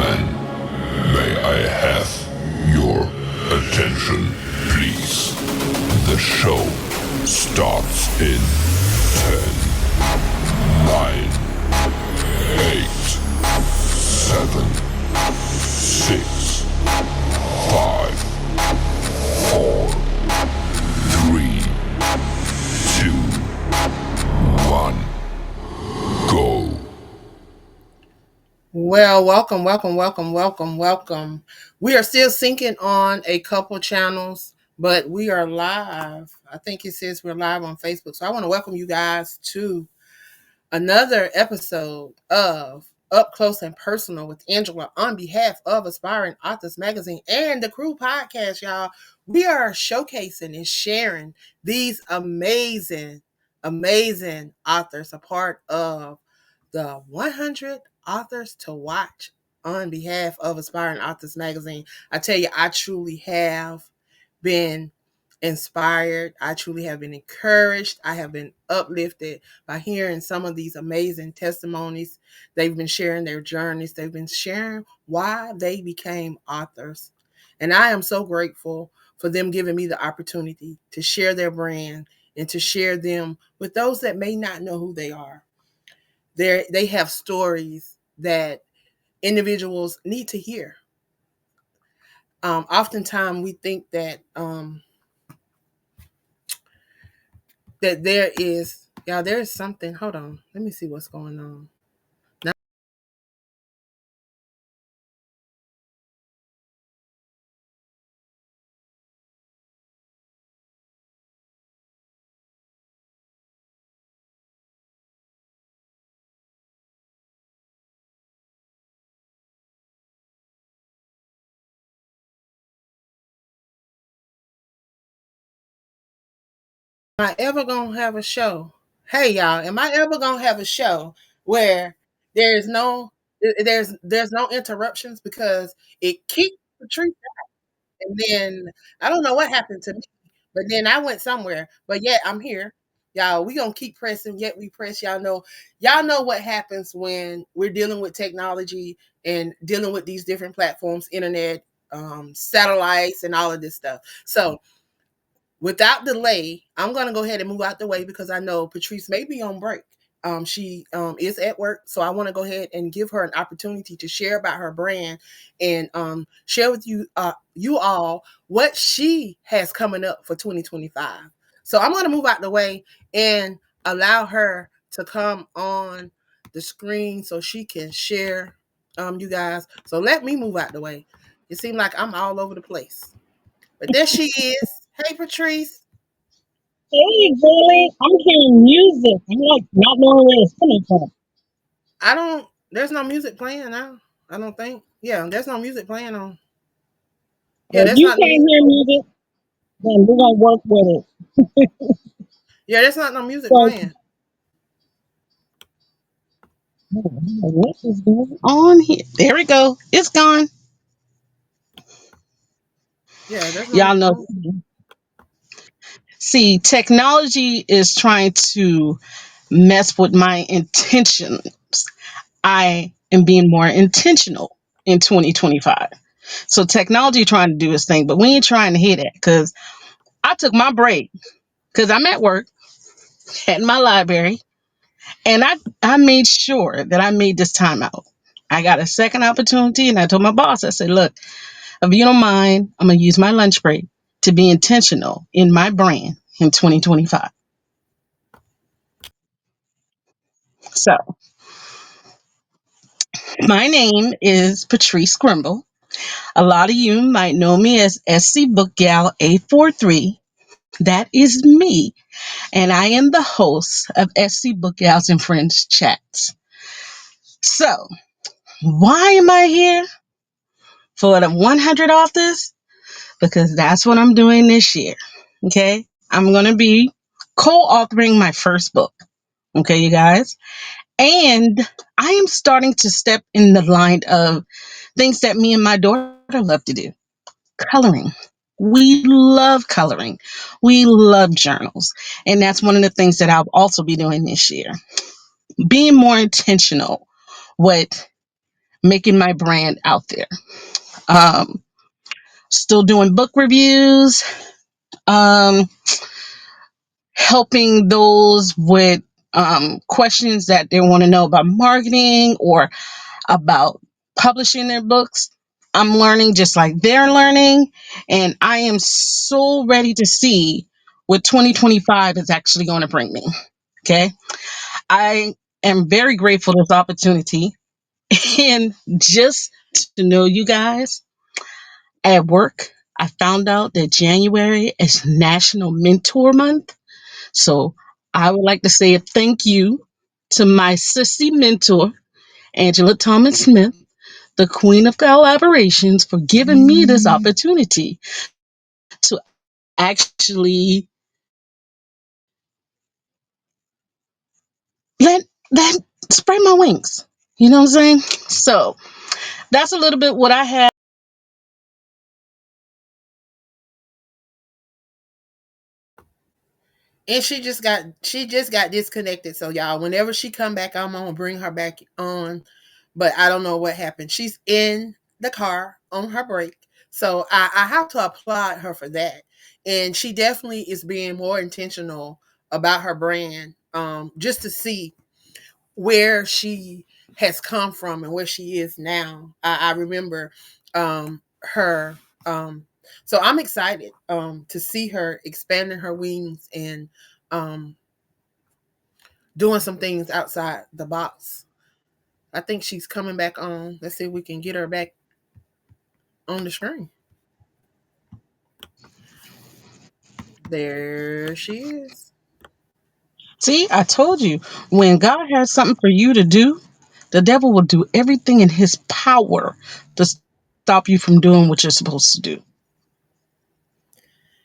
May I have your attention, please? The show starts in 10, 9, 8, 7, 6, 5, 4, 3, 2, 1, go. Well, welcome. We are still syncing on a couple channels, but we are live. I think it says we're live on Facebook. So I want to welcome you guys to another episode of Up Close and Personal with Angela on behalf of Aspiring Authors Magazine and the Crew Podcast, y'all. We are showcasing and sharing these amazing authors, a part of the 100 authors to watch on behalf of Aspiring Authors Magazine. I tell you, I truly have been inspired. I truly have been encouraged. I have been uplifted by hearing some of these amazing testimonies. They've been sharing their journeys. They've been sharing why they became authors. And I am so grateful for them giving me the opportunity to share their brand and to share them with those that may not know who they are. They have stories that individuals need to hear. Oftentimes we think that there is something. Hold on, let me see what's going on. Now, am I ever gonna have a show? Hey y'all, am I ever gonna have a show where there's no there's no interruptions because it kicked the tree. And then I don't know what happened to me, but then I went somewhere. But yet I'm here. Y'all, we gonna keep pressing, yet we press. Y'all know what happens when we're dealing with technology and dealing with these different platforms, internet, satellites, and all of this stuff. So without delay, I'm gonna go ahead and move out the way because I know Patrice may be on break. She is at work, so I want to go ahead and give her an opportunity to share about her brand and share with you all what she has coming up for 2025. So I'm going to move out the way and allow her to come on the screen so she can share you guys. So let me move out the way. It seems like I'm all over the place, but there she is. Hey, Patrice. Hey, Billy, I'm hearing music. I'm like not knowing where it's coming from. I don't. There's no music playing now. I don't think. Yeah, there's no music playing on. Yeah, If that's you not the can't music. hear music, then we're gonna work with it. Yeah, that's not no music So, playing. what is going on here? There we go. It's gone. Yeah, there's no. Y'all know. See, technology is trying to mess with my intentions. I am being more intentional in 2025. So technology trying to do its thing, but we ain't trying to hear that because I took my break because I'm at work at my library. And I made sure that I made this time out. I got a second opportunity, and I told my boss, I said, look, if you don't mind, I'm going to use my lunch break to be intentional in my brand in 2025. So, my name is Patrice Grimball. A lot of you might know me as SC Book Gal 843. That is me, and I am the host of SC Book Gals and Friends Chats. So, why am I here? For the 100 authors? Because that's what I'm doing this year. Okay. I'm going to be co authoring my first book. Okay, you guys. And I am starting to step in the line of things that me and my daughter love to do, coloring. We love coloring. We love journals. And that's one of the things that I'll also be doing this year. Being more intentional with making my brand out there. Um, Still doing book reviews, um, helping those with questions that they want to know about marketing or about publishing their books. I'm learning just like they're learning, and I am so ready to see what 2025 is actually going to bring me. Okay. I am very grateful for this opportunity. And just to know you guys, at work, I found out that January is National Mentor Month. So I would like to say a thank you to my sissy mentor, Angela Thomas Smith, the queen of collaborations, for giving me this opportunity to actually let spread my wings. You know what I'm saying? So that's a little bit what I have. And she just got disconnected. So y'all, whenever she come back, I'm gonna bring her back on. But I don't know what happened. She's in the car on her break. So I have to applaud her for that. And she definitely is being more intentional about her brand. Just to see where she has come from and where she is now. I remember her. So I'm excited to see her expanding her wings and um, doing some things outside the box. I think she's coming back on. Let's see if we can get her back on the screen. There she is. See, I told you, when God has something for you to do, the devil will do everything in his power to stop you from doing what you're supposed to do.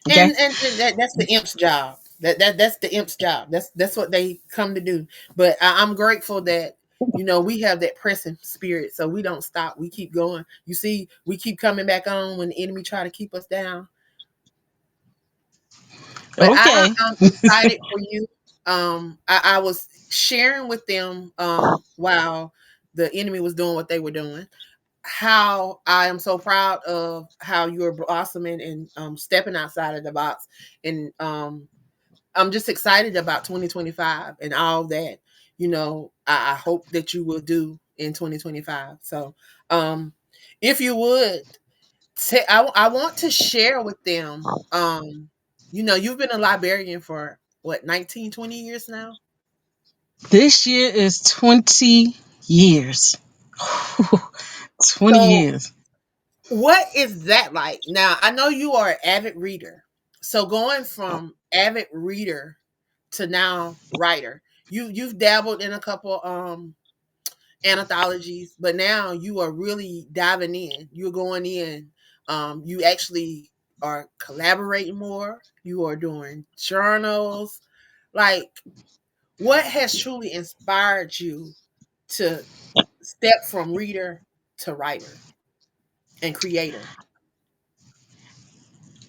Okay? And that's the imp's job. That's the imp's job. That's what they come to do. But I'm grateful that we have that pressing spirit, so we don't stop. We keep going. You see, we keep coming back on when the enemy try to keep us down. But Okay. I'm excited for you. I was sharing with them while the enemy was doing what they were doing, how I am so proud of how you're blossoming and stepping outside of the box. And I'm just excited about 2025 and all that, I hope that you will do in 2025. So, if you would, I want to share with them, you've been a librarian for what, 19, 20 years now? This year is 20 years. 20 So, years. what is that like? Now, I know you are an avid reader. So going from avid reader to now writer, you've dabbled in a couple anthologies, but now you are really diving in. You're going in. You actually are collaborating more. You are doing journals. Like, what has truly inspired you to step from reader to writer and creator?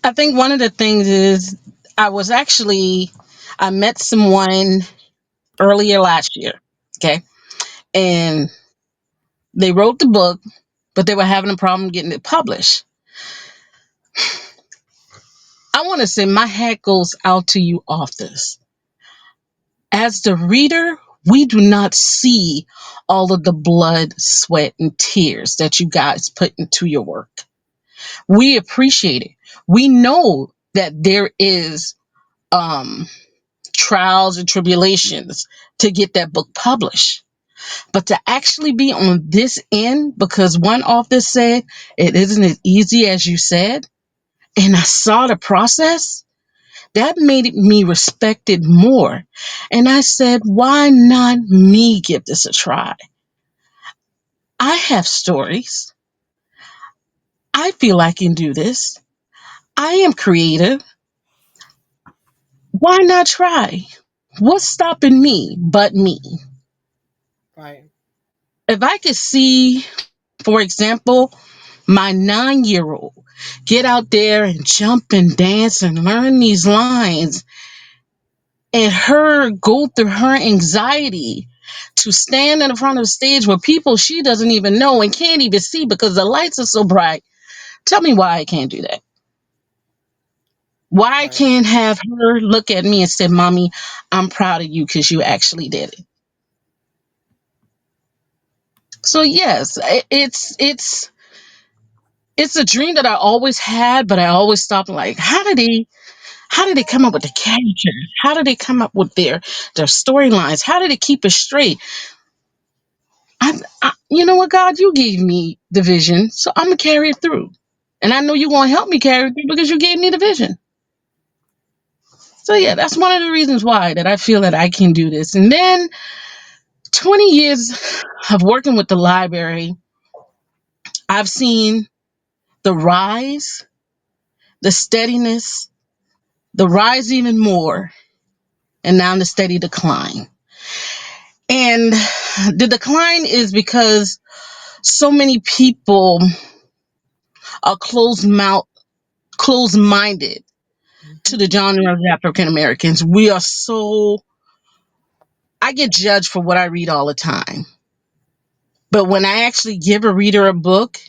I think one of the things is I met someone earlier last year. Okay. And they wrote the book, but they were having a problem getting it published. I want to say my hat goes out to you, authors. As the reader, we do not see all of the blood, sweat, and tears that you guys put into your work. We appreciate it. We know that there is um, trials and tribulations to get that book published. But to actually be on this end, because one author said it isn't as easy as you said, and I saw the process, that made me respect it more. And I said, why not me give this a try? I have stories. I feel I can do this. I am creative. Why not try? What's stopping me but me? Right. If I could see, for example, my 9-year old get out there and jump and dance and learn these lines, and her go through her anxiety to stand in front of the stage with people she doesn't even know and can't even see because the lights are so bright. Tell me why I can't do that. Why I Right. can't have her look at me and say, Mommy, I'm proud of you because you actually did it. So yes, it's a dream that I always had, but I always stopped like, how did they come up with the characters? How did they come up with their storylines? How did they keep it straight? You know what, God, you gave me the vision, so I'm gonna carry it through. And I know you're gonna help me carry it through because you gave me the vision. So yeah, that's one of the reasons why that I feel that I can do this. And then 20 years of working with the library, I've seen the rise, the steadiness, the rise even more, and now the steady decline. And the decline is because so many people are closed minded to Mm-hmm. the genre of African Americans. We are so, I get judged for what I read all the time. But when I actually give a reader a book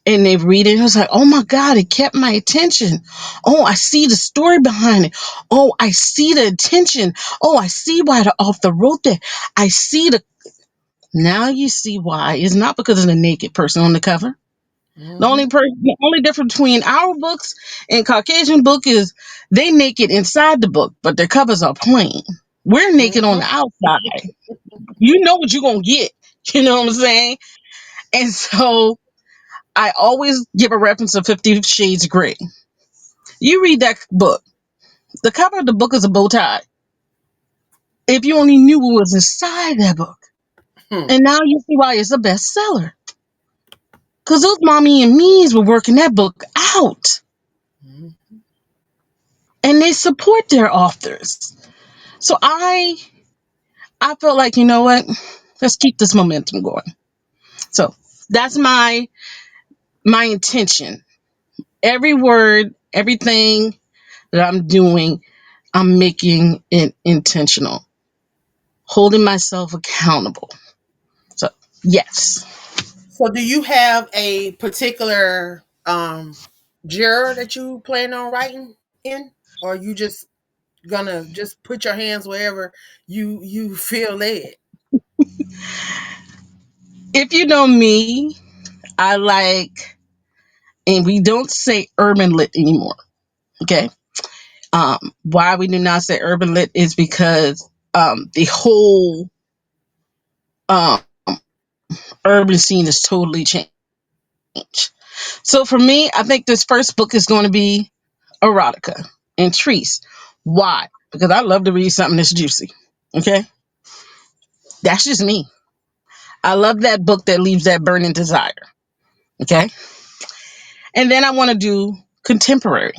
and they read it, it's like, oh my God, it kept my attention. Oh, I see the story behind it. Oh, I see the intention. Oh, I see why the author wrote that. I see the, now you see why. It's not because of the naked person on the cover. Mm-hmm. The only difference between our books and Caucasian book is they naked inside the book, but their covers are plain. We're naked on the Mm-hmm. outside. You know what you're gonna get. You know what I'm saying? And so I always give a reference of 50 Shades of Grey. You read that book. The cover of the book is a bow tie. If you only knew what was inside that book. Hmm. And now you see why it's a bestseller. Because those mommy and me's were working that book out. Mm-hmm. And they support their authors. So I felt like, you know what? Let's keep this momentum going. So that's my intention. Every word, everything that I'm doing, I'm making it intentional, holding myself accountable. So yes. So do you have a particular genre that you plan on writing in? Or you just gonna just put your hands wherever you feel led? If you know me, I like, and we don't say urban lit anymore. Okay. Why we do not say urban lit is because the whole um, urban scene is totally changed. So for me, I think this first book is going to be erotica and Treese. Why? Because I love to read something that's juicy. Okay, that's just me. I love that book that leaves that burning desire. Okay, and then I want to do contemporary,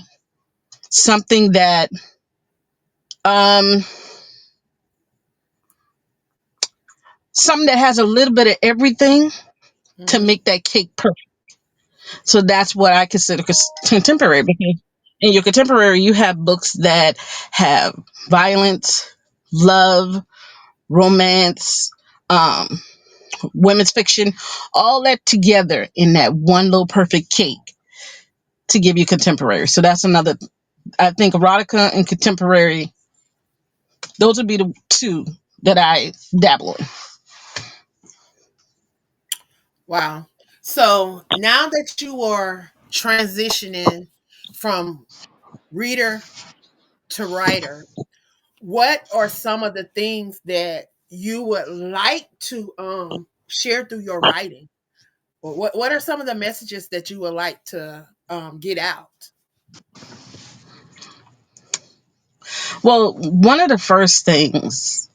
something that um something that has a little bit of everything to Mm-hmm. make that cake perfect. So that's what I consider contemporary. Because in your contemporary, you have books that have violence, love, romance, um, women's fiction, all that together in that one little perfect cake to give you contemporary. So that's another. I think erotica and contemporary; those would be the two that I dabble in. Wow. So now that you are transitioning from reader to writer, what are some of the things that you would like to share through your writing? Or what are some of the messages that you would like to get out? Well, one of the first things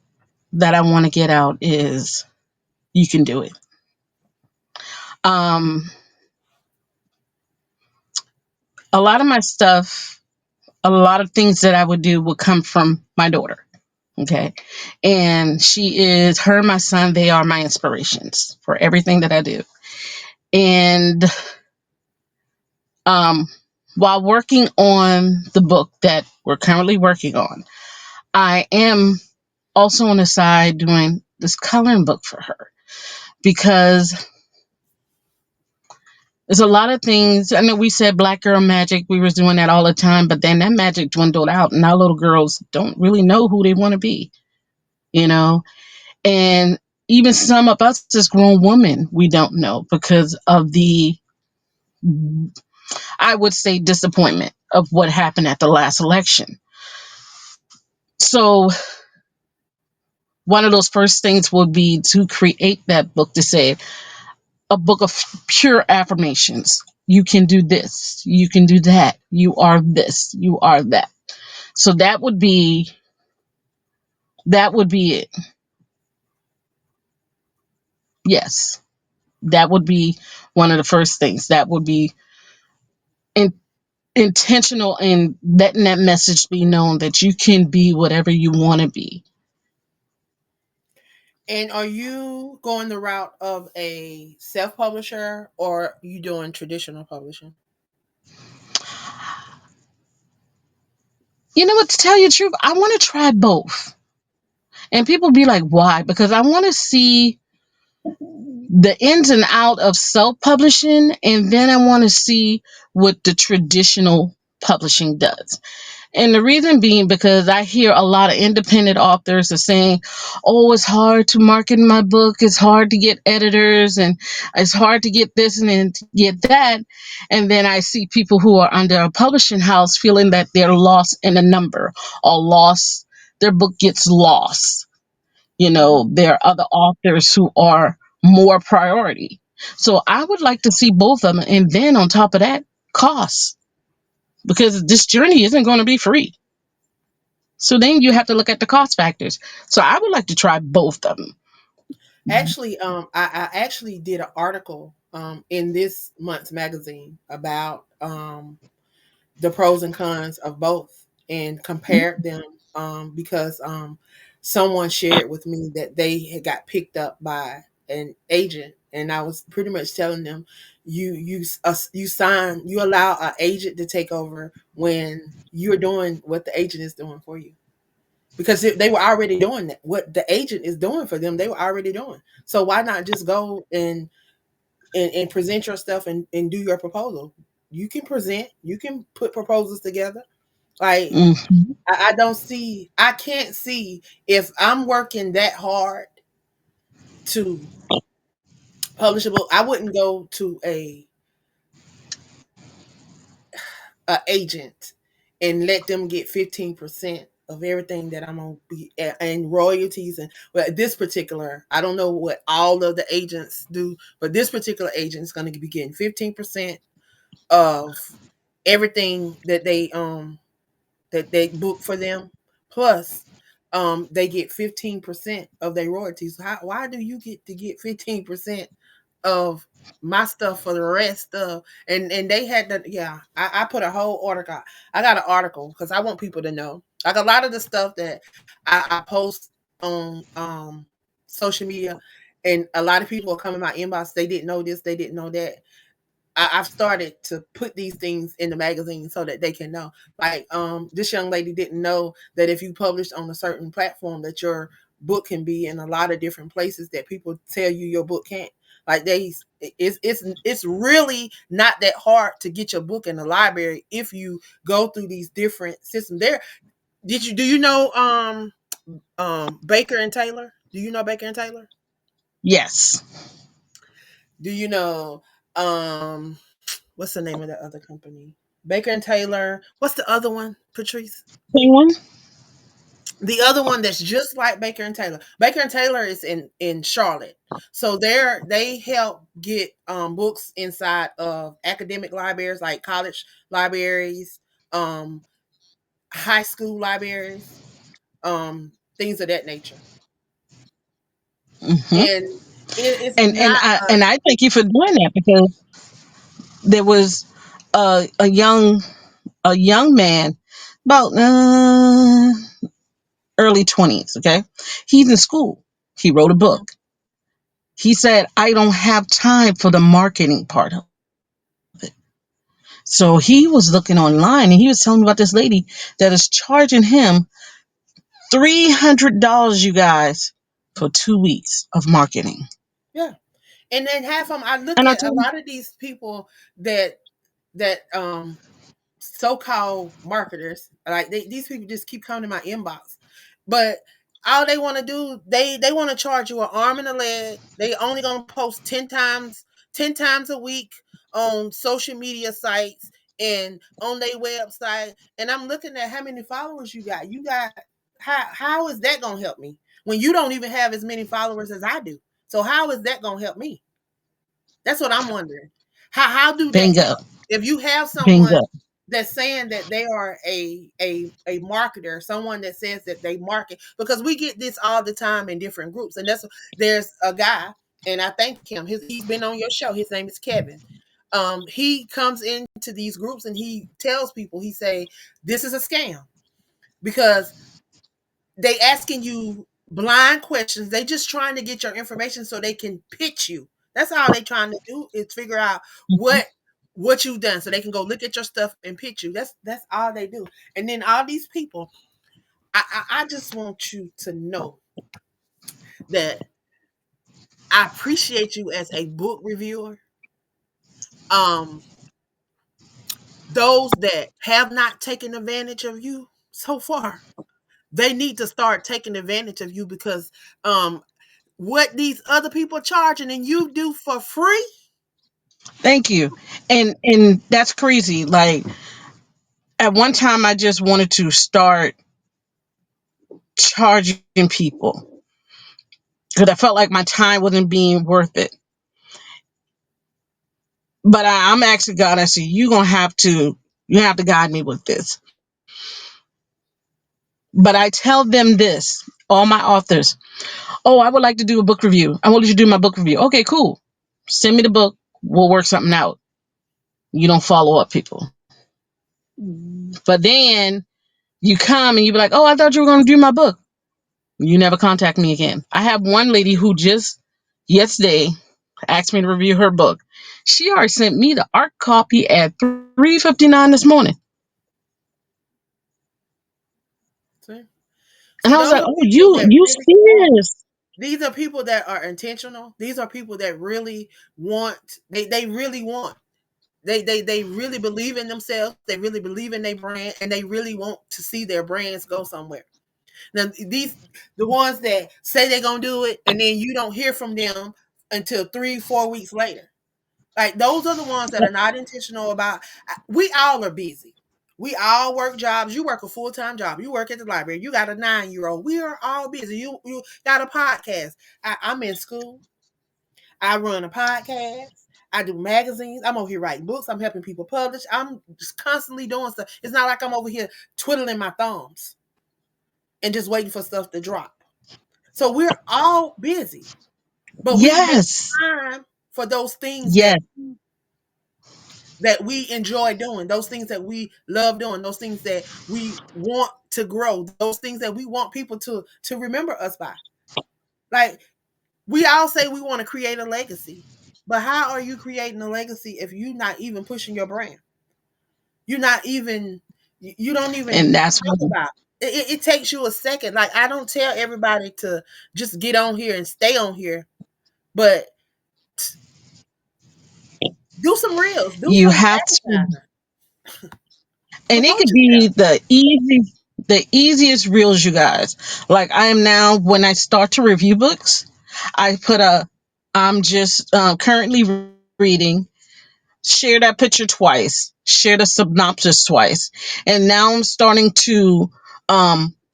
that I want to get out is you can do it. Um, a lot of my stuff, a lot of things that I would do would come from my daughter. Okay. And her and my son, they are my inspirations for everything that I do. And um, while working on the book that we're currently working on, I am also on the side doing this coloring book for her because there's a lot of things. I know we said Black Girl Magic, we were doing that all the time, but then that magic dwindled out, and now little girls don't really know who they want to be, you know? And even some of us as grown women, we don't know because of the, I would say, disappointment of what happened at the last election. So, one of those first things would be to create that book to say, a book of pure affirmations. You can do this. You can do that. You are this. You are that. So that would be it. Yes. That would be one of the first things. That would be in, intentional in letting that message be known that you can be whatever you want to be. And are you going the route of a self-publisher or you doing traditional publishing? You know what, to tell you the truth, I want to try both. And people be like, why? Because I want to see the ins and out of self-publishing, and then I want to see what the traditional publishing does. And the reason being because I hear a lot of independent authors are saying, oh, it's hard to market my book, it's hard to get editors, and it's hard to get this and then to get that. And then I see people who are under a publishing house feeling that they're lost in a number or lost, their book gets lost. Hmm. There are other authors who are more priority. So I would like to see both of them. And then on top of that, costs, because this journey isn't going to be free. So then you have to look at the cost factors. So I would like to try both of them. Actually, I actually did an article in this month's magazine about the pros and cons of both and compared them because someone shared with me that they had got picked up by an agent, and I was pretty much telling them, you allow an agent to take over when you're doing what the agent is doing for you, because they were already doing that. What the agent is doing for them, they were already doing. So why not just go and present your stuff and do your proposal? You can present, you can put proposals together. Like, Mhm. I don't see, I can't see if I'm working that hard to publish a book, I wouldn't go to a agent and let them get 15% of everything that I'm gonna be and royalties. And but this particular, I don't know what all of the agents do, but this particular agent is going to be getting 15% of everything that they book for them, plus they get 15% of their royalties. Why do you get to get 15% of my stuff for the rest of, and they had to, yeah, I put a whole article. I got an article because I want people to know. Like a lot of the stuff that I post on social media, and a lot of people are coming my inbox, they didn't know this, they didn't know that. I've started to put these things in the magazine so that they can know. Like, this young lady didn't know that if you publish on a certain platform, that your book can be in a lot of different places that people tell you your book can't. Like it's really not that hard to get your book in the library if you go through these different systems. There, do you know Baker and Taylor? Do you know Baker and Taylor? Yes. Do you know what's the name of the other company? Baker and Taylor. What's the other one, Patrice? Penguin? The other one that's just like Baker and Taylor. Baker and Taylor is in Charlotte. So they help get books inside of academic libraries like college libraries, um high school libraries, things of that nature. Hmm. And it's And not I thank you for doing that because there was a young man about early 20s. Okay, he's in school. He wrote a mhm, book. He said, I don't have time for the marketing part of it. So he was looking online and he was telling me about this lady that is charging him $300, you guys, for 2 weeks of marketing. Yeah. And then half of them, I look And I at a told him, lot of these people that so-called marketers, like these people just keep coming to my inbox, but all they want to do, they want to charge you an arm and a leg. They only gonna post 10 times a week on social media sites and on their website. And I'm looking at how many followers you got. How is that gonna help me when you don't even have as many followers as I do? So how is that gonna help me? That's what I'm wondering. How do that bingo, help? If you have someone bingo. that's saying that they are a marketer, someone that says that they market, because we get this all the time in different groups, and there's a guy, and I thank him. He's been on your show. His name is Kevin. He comes into these groups and he tells people, he say, this is a scam because they asking you blind questions. They just trying to get your information so they can pitch you. That's all they trying to do, is figure out what you've done so they can go look at your stuff and pitch you. That's all they do. And then all these people, I just want you to know that I appreciate you as a book reviewer. Um, those that have not taken advantage of you so far, they need to start taking advantage of you, because what these other people are charging and you do for free. Thank you. And that's crazy. Like at one time I just wanted to start charging people because I felt like my time wasn't being worth it. But I'm asking God, I said, you have to guide me with this. But I tell them this, all my authors, oh, I would like to do a book review. I want you to do my book review. Okay, cool. Send me the book. We'll work something out. You don't follow up people. But then you come and you be like, oh, I thought you were going to do my book. You never contact me again. I have one lady who just yesterday asked me to review her book. She already sent me the art copy at 3:59 this morning. See, And see, I was those like, are oh, people you that you really want. serious? These are people that are intentional. These are people that really want. They really want. They really believe in themselves. They really believe in their brand, and they really want to see their brands go somewhere. Now, the ones that say they're gonna do it, and then you don't hear from them until 3, 4 weeks later. Like, those are the ones that are not intentional about. We all are busy. We all work jobs. You work a full-time job. You work at the library. You got a 9-year-old. We are all busy. You got a podcast. I'm in school. I run a podcast. I do magazines. I'm over here writing books. I'm helping people publish. I'm just constantly doing stuff. It's not like I'm over here twiddling my thumbs and just waiting for stuff to drop. So we're all busy, but we make Yes. time for those things Yes. that we enjoy doing, those things that we love doing, those things that we want to grow, those things that we want people to remember us by. Like, we all say we want to create a legacy, but how are you creating a legacy if you're not even pushing your brand? You're not even, you don't even And that's talk what, about it. It takes you a second. Like, I don't tell everybody to just get on here and stay on here, but do some reels, do you some have to, advertising, and it promote could be yourself. the easiest reels, you guys. Like I am now, when I start to review books, I put a, I'm just currently reading, share that picture twice, share the synopsis twice, and now I'm starting to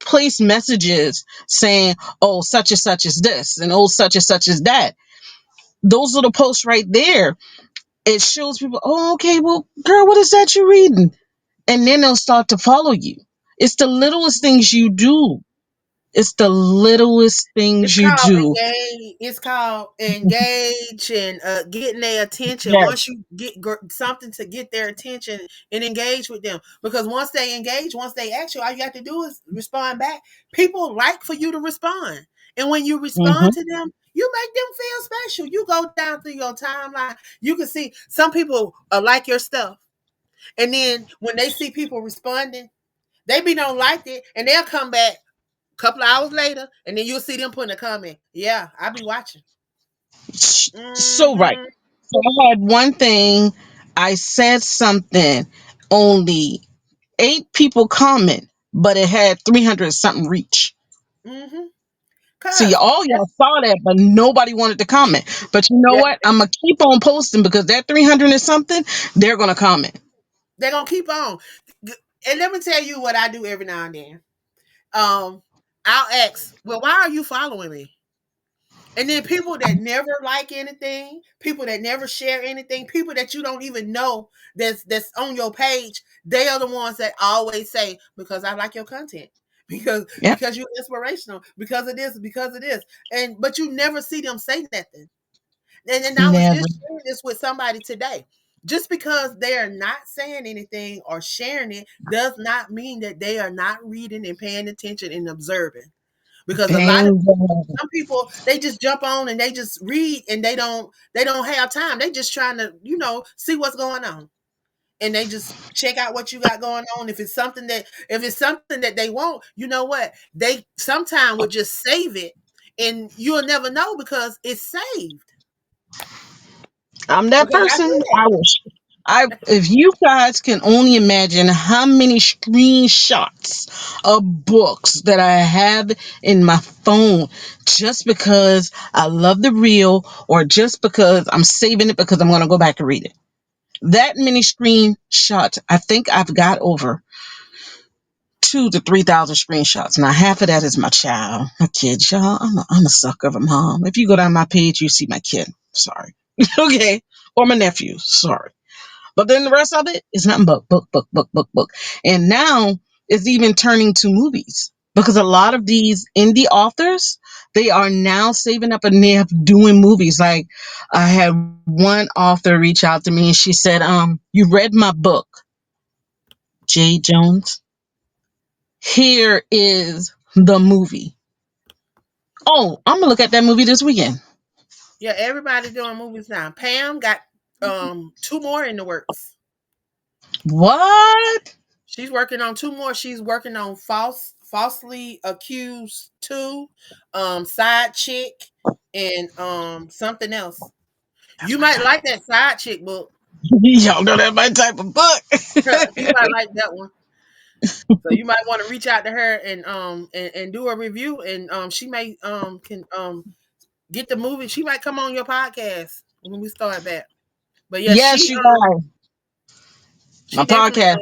place messages saying, oh, such and such is this, and oh, such and such is that. Those little posts right there, it shows people, oh, okay, well, girl, what is that you're reading? And then they'll start to follow you. It's the littlest things you do. It's the littlest It's things you called do. engage. It's called engage and getting their attention. Yes. Once you get something to get their attention and engage with them, because once they engage, once they ask you, all you have to do is respond back. People like for you to respond, and when you respond Hmm. to them, you make them feel special. You go down through your timeline, you can see some people like your stuff, and then when they see people responding, they be don't like it, and they'll come back couple of hours later, and then you'll see them putting a comment. Yeah, I be watching. So right. Hmm. So I had one thing. I said something. Only 8 people comment, but it had 300 something reach. Hmm. See, Cause all y'all that's saw that, but nobody wanted to comment. But you know yeah, what? I'm gonna keep on posting because that 300 and something, they're gonna comment. they're gonna keep on. And let me tell you what I do every now and then. Um, I'll ask, well, why are you following me? And then people that never like anything, people that never share anything, people that you don't even know that's on your page, they are the ones that always say, because I like your content. Yep, Because you're inspirational, because of this, because of this. And but you never see them say nothing. And I was never. just sharing this with somebody today. Just because they are not saying anything or sharing it does not mean that they are not reading and paying attention and observing. Because a lot of Bingo. some people they just jump on and they just read and they don't have time. They just trying to, see what's going on. And they just check out what you got going on. If it's something that they want, you know what? They sometime would just save it and you'll never know because it's saved. I'm that Because I person. do I wish. I if you guys can only imagine how many screenshots of books that I have in my phone just because I love the reel or just because I'm saving it because I'm going to go back and read it. That many screenshots. I think I've got over 2 to 3 thousand screenshots. Now half of that is my child, my kid. Y'all, I'm a sucker of a mom. If you go down my page, you see my kid. Sorry. Okay. Or my nephew. Sorry. But then the rest of it is nothing but book, book, book, book, book. And now it's even turning to movies because a lot of these indie authors, they are now saving up and they're doing movies. Like I had one author reach out to me and she said, you read my book, Jay Jones. Here is the movie. Oh, I'm gonna look at that movie this weekend. Yeah, everybody doing movies now. Pam got two more in the works. What? She's working on two more. She's working on falsely accused two, side chick, and something else. You might like that side chick book. Y'all know that my type of book. You might like that one. So you might want to reach out to her and do a review and she may can get the movie. She might come on your podcast when we start back. But yeah, Yes, you guys. My she definitely podcast.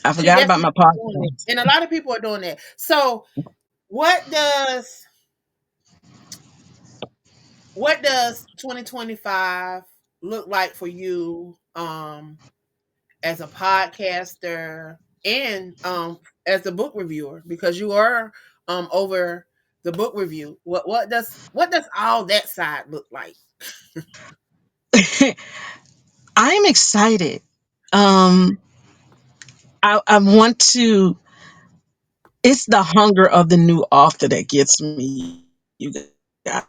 I she forgot about definitely my doing it. podcast. And a lot of people are doing that. So what does what does 2025 look like for you as a podcaster and as a book reviewer because you are over the book review. What does all that side look like? I'm excited. Um, I want to. It's the hunger of the new author that gets me, you guys.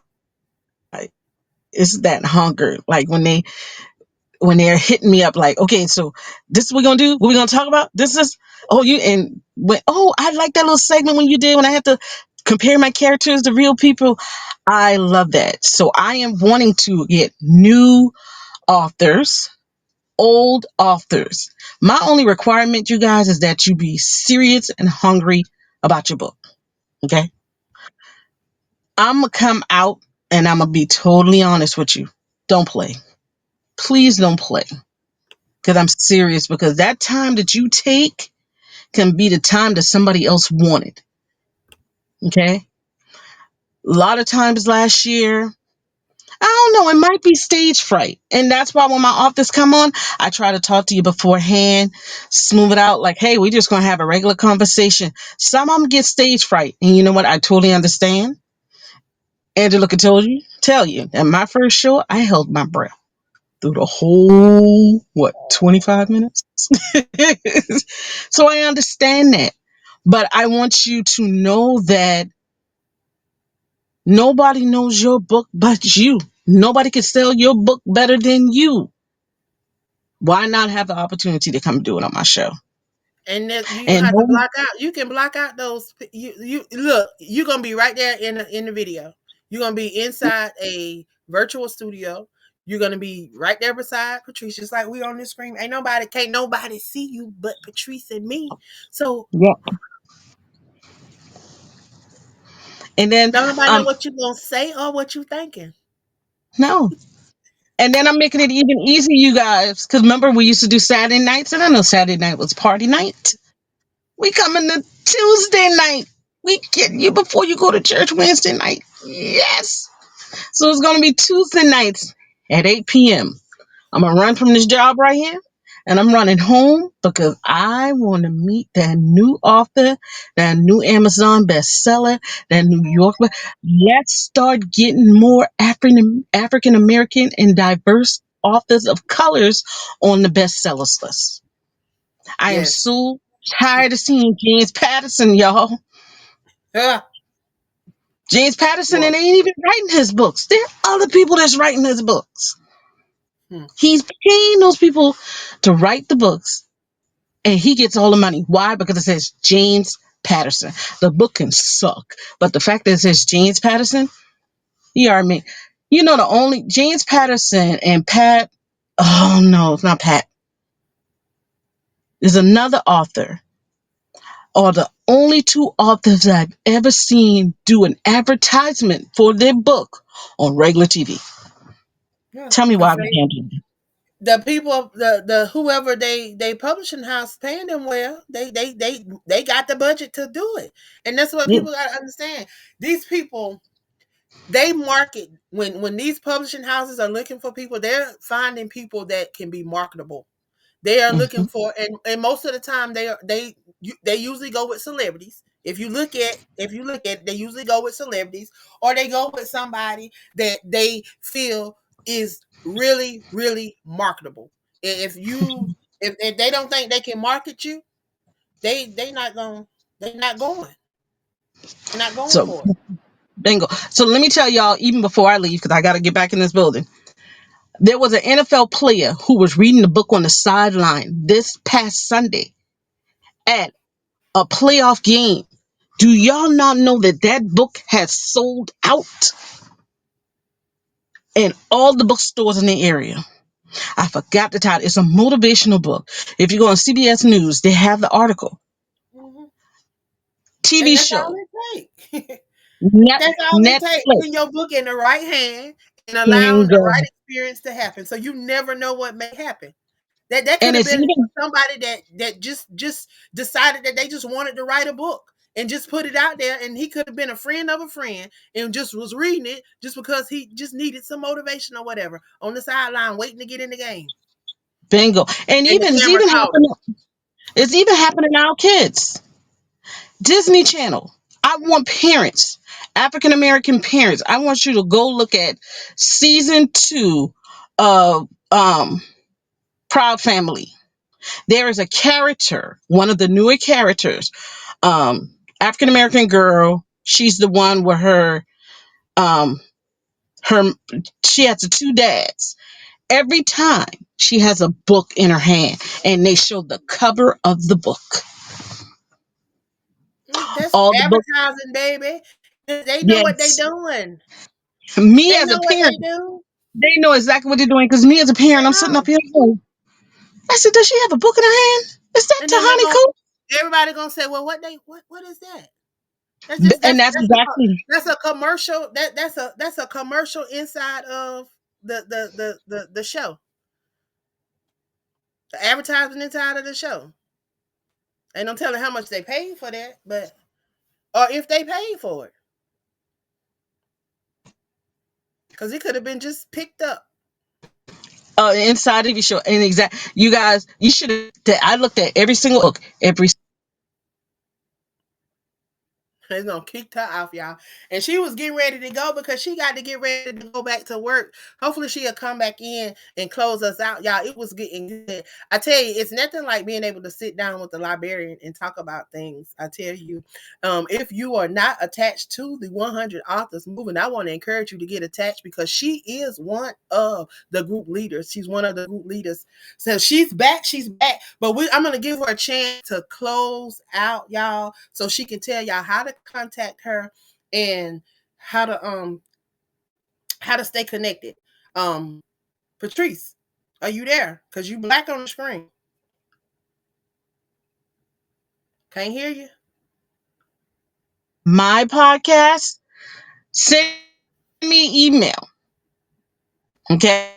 It's that hunger. Like when they're hitting me up, like, okay, so this is what we're gonna do. What we gonna talk about? This is you and when I like that little segment when you did when I had to compare my characters to real people. I love that. So I am wanting to get new authors, old authors. My only requirement, you guys, is that you be serious and hungry about your book. Okay. I'm going to come out and I'm going to be totally honest with you. Don't play. Please don't play. Because I'm serious. Because that time that you take can be the time that somebody else wanted. Okay. A lot of times last year, I don't know. It might be stage fright. And that's why when my authors come on, I try to talk to you beforehand, smooth it out like, hey, we're just going to have a regular conversation. Some of them get stage fright. And you know what? I totally understand. Angela can tell you. At my first show, I held my breath through the whole, 25 minutes? So I understand that. But I want you to know that nobody knows your book but you. Nobody can sell your book better than you. Why not have the opportunity to come do it on my show? And that you And have to no, block out. You can block out those. You look. You're gonna be right there in the video. You're gonna be inside a virtual studio. You're gonna be right there beside Patrice, just like we on this screen. Can't nobody see you but Patrice and me. So yeah, and then don't nobody know um what you gonna say or what you thinking. no, and then I'm making it even easier, you guys, because remember we used to do Saturday nights, and I know Saturday night was party night. We coming to Tuesday night. We getting you before you go to church Wednesday night. Yes. So it's gonna be Tuesday nights at 8 p.m. I'm gonna run from this job right here, and I'm running home because I want to meet that new author, that new Amazon bestseller, that New York. Let's start getting more African American and diverse authors of colors on the bestsellers list. I am Yes. so tired of seeing James Patterson, y'all. Ah, James Patterson, and well, ain't even writing his books. There are other people that's writing his books. hmm, He's paying those people to write the books, and he gets all the money. Why? Because it says James Patterson. The book can suck, but the fact that it says James Patterson, you are me. You know, the only James Patterson and Pat. Oh no, it's not Pat. There's another author, are the only two authors I've ever seen do an advertisement for their book on regular TV. yeah, Tell me why because we can't do that. the people, the whoever they publishing house paying them well, they got the budget to do it, and that's what Yeah. people got to understand. These people, they market when these publishing houses are looking for people, they're finding people that can be marketable. They are looking Mhm. for, and most of the time they usually go with celebrities. If you look at, they usually go with celebrities, or they go with somebody that they feel is really really marketable. If they don't think they can market you, they not going. They not going. They're not going So for it. bingo. So let me tell y'all, even before I leave, because I got to get back in this building. There was an NFL player who was reading the book on the sideline this past Sunday at a playoff game. Do y'all not know that that book has sold out in all the bookstores in the area? I forgot the title. It's a motivational book. If you go on CBS News, they have the article. Mhm. And TV that's all show, it takes. Net, That's all it takes, Netflix, putting your book in the right hand and allowing the bingo. right experience to happen. So you never know what may happen. That could And have it's been even somebody that just decided that they just wanted to write a book and just put it out there, and he could have been a friend of a friend and just was reading it just because he just needed some motivation or whatever on the sideline waiting to get in the game. bingo. And And the even camera caught him. it's even happening to our kids. Disney Channel. I want parents, African American parents. I want you to go look at season 2 of Proud Family. There is a character, one of the newer characters, African American girl. She's the one where um her she has the two dads. Every time she has a book in her hand, and they show the cover of the book. That's All the books, advertising, baby. They know what they yes. doing. Me They as a know what they parent, do. they know exactly what they're doing. Because me as a parent, They I'm sitting up know. here going, I said, does she have a book in her hand? Is that And then they Tahani going Coop? everybody gonna say, well, what is that? That's just And that's exactly that's a commercial. That's a commercial inside of the show. The advertisement inside of the show. Ain't no telling how much they paid for that, but or if they paid for it, because it could have been just picked up. inside of your show. And exact, you guys, you should have. I looked at every single book, every It's gonna kick her off, y'all. And she was getting ready to go because she got to get ready to go back to work. Hopefully she'll come back in and close us out, y'all. It was getting good. I tell you, it's nothing like being able to sit down with the librarian and talk about things. I tell you, if you are not attached to the 100 Authors Movement, I want to encourage you to get attached because she is one of the group leaders. She's one of the group leaders. So she's back. She's back. But I'm going to give her a chance to close out, y'all, so she can tell y'all how to contact her and how to stay connected. Patrice, are you there? Because you black on the screen. Can't hear you. My podcast, send me email. Okay.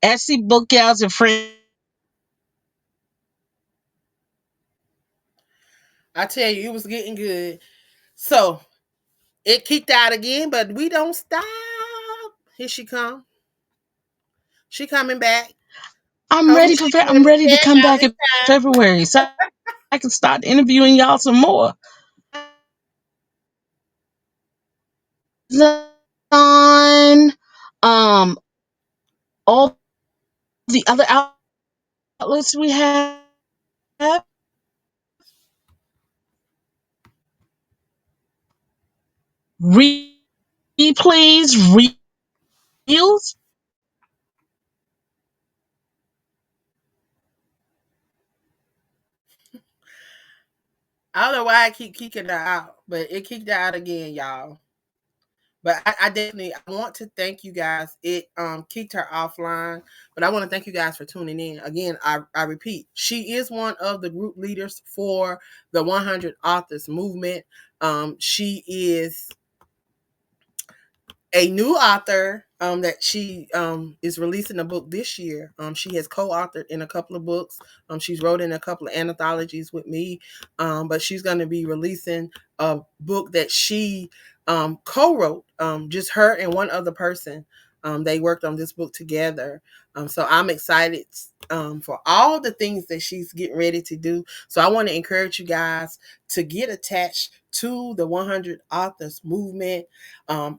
Etsy Book Gals and Friends. I tell you, it was getting good. So it kicked out again, but we don't stop. Here she come. She coming back. Hopefully she can I'm ready to tell come y'all back this in time. February so I can start interviewing y'all some more. On all the other outlets we have. Replays, reels. I don't know why I keep kicking her out, but it kicked her out again, y'all. But I definitely I want to thank you guys. It kicked her offline, but I want to thank you guys for tuning in. Again, I repeat, she is one of the group leaders for the 100 Authors Movement. She is a new author that she is releasing a book this year. She has co-authored in a couple of books. She's wrote in a couple of anthologies with me, but she's going to be releasing a book that she co-wrote, just her and one other person. They worked on this book together. So I'm excited for all the things that she's getting ready to do. So I want to encourage you guys to get attached to the 100 Authors Movement,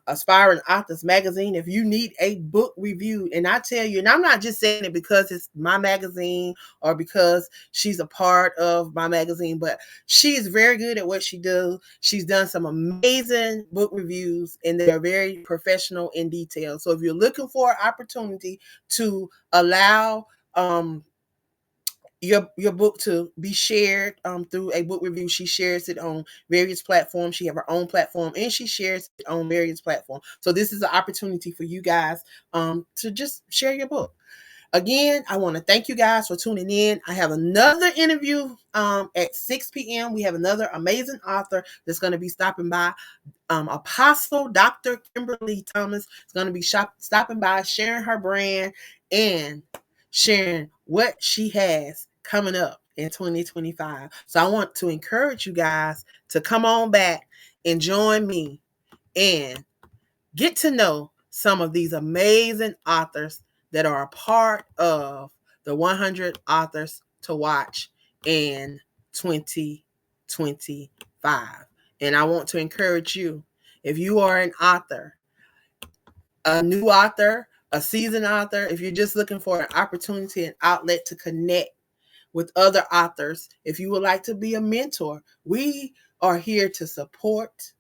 Aspiring Authors Magazine. If you need a book review, and I tell you, and I'm not just saying it because it's my magazine or because she's a part of my magazine, but she is very good at what she does. She's done some amazing book reviews, and they're very professional in detail. So if you're looking for an opportunity to allow your book to be shared through a book review, she shares it on various platforms. She have her own platform, and she shares it on various platforms. So this is an opportunity for you guys to just share your book. Again, I want to thank you guys for tuning in. I have another interview at 6 p.m. We have another amazing author that's going to be stopping by. Apostle Dr. Kimberly Thomas is going to be stopping by, sharing her brand and sharing what she has coming up in 2025. So I want to encourage you guys to come on back and join me and get to know some of these amazing authors that are a part of the 100 Authors to Watch in 2025. And I want to encourage you, if you are an author, a new author, a seasoned author, if you're just looking for an opportunity and outlet to connect with other authors, if you would like to be a mentor, we are here to support,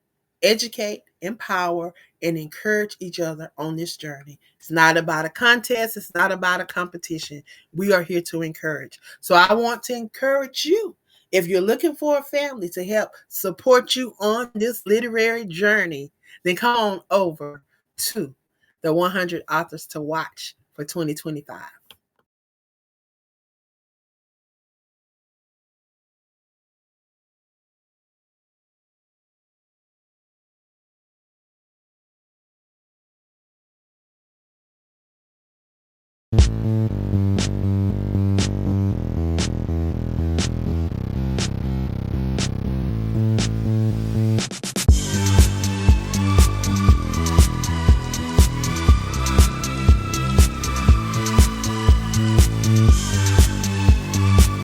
educate, empower, and encourage each other on this journey. It's not about a contest. It's not about a competition. We are here to encourage. So I want to encourage you. If you're looking for a family to help support you on this literary journey, then come on over to the 100 Authors to Watch for 2025.